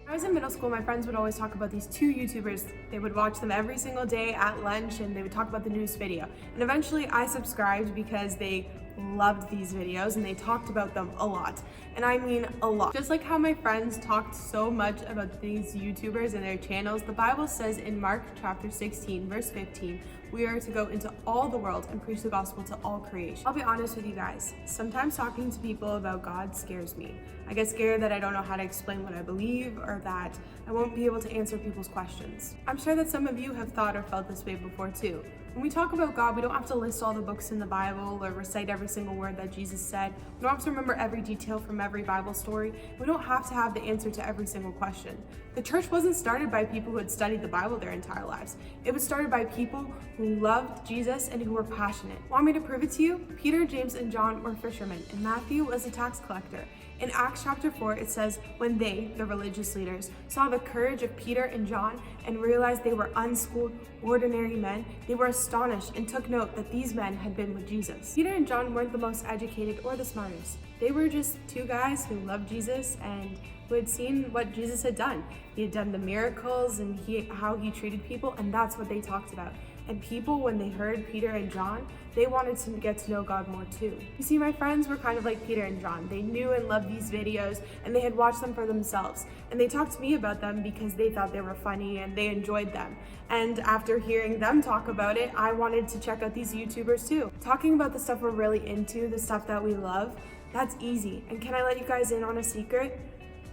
When I was in middle school, my friends would always talk about these two YouTubers. They would watch them every single day at lunch and they would talk about the newest video. And eventually I subscribed because they loved these videos and they talked about them a lot. And I mean a lot. Just like how my friends talked so much about these YouTubers and their channels, the Bible says in Mark chapter 16, verse 15, we are to go into all the world and preach the gospel to all creation. I'll be honest with you guys, sometimes talking to people about God scares me. I get scared that I don't know how to explain what I believe or that I won't be able to answer people's questions. I'm sure that some of you have thought or felt this way before too. When we talk about God, we don't have to list all the books in the Bible or recite every single word that Jesus said. We don't have to remember every detail from every Bible story. We don't have to have the answer to every single question. The church wasn't started by people who had studied the Bible their entire lives. It was started by people who loved Jesus and who were passionate. Want me to prove it to you? Peter, James, and John were fishermen, and Matthew was a tax collector. In Acts chapter 4, it says, when they, the religious leaders, saw the courage of Peter and John and realized they were unschooled, ordinary men, they were astonished and took note that these men had been with Jesus. Peter and John weren't the most educated or the smartest. They were just two guys who loved Jesus and who had seen what Jesus had done. He had done the miracles and how he treated people, and that's what they talked about. And people, when they heard Peter and John, they wanted to get to know God more too. You see, my friends were kind of like Peter and John. They knew and loved these videos and they had watched them for themselves. And they talked to me about them because they thought they were funny and they enjoyed them. And after hearing them talk about it, I wanted to check out these YouTubers too. Talking about the stuff we're really into, the stuff that we love, that's easy. And can I let you guys in on a secret?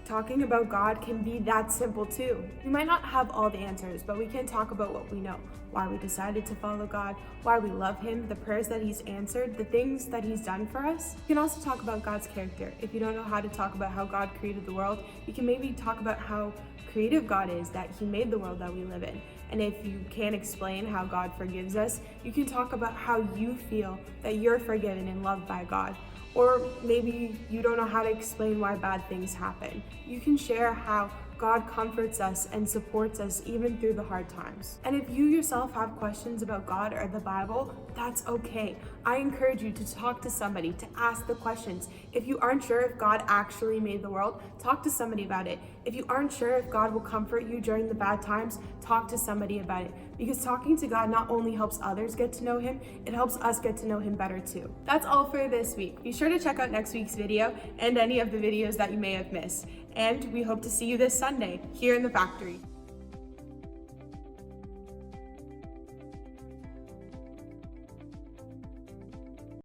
Talking about God can be that simple too. We might not have all the answers, but we can talk about what we know, why we decided to follow God, why we love him, the prayers that he's answered, the things that he's done for us. You can also talk about God's character. If you don't know how to talk about how God created the world, you can maybe talk about how creative God is, that he made the world that we live in. And if you can't explain how God forgives us, you can talk about how you feel that you're forgiven and loved by God. Or maybe you don't know how to explain why bad things happen. You can share how God comforts us and supports us even through the hard times. And if you yourself have questions about God or the Bible, that's okay. I encourage you to talk to somebody, to ask the questions. If you aren't sure if God actually made the world, talk to somebody about it. If you aren't sure if God will comfort you during the bad times, talk to somebody about it. Because talking to God not only helps others get to know him, it helps us get to know him better too. That's all for this week. Be sure to check out next week's video and any of the videos that you may have missed. And we hope to see you this Sunday here in the factory.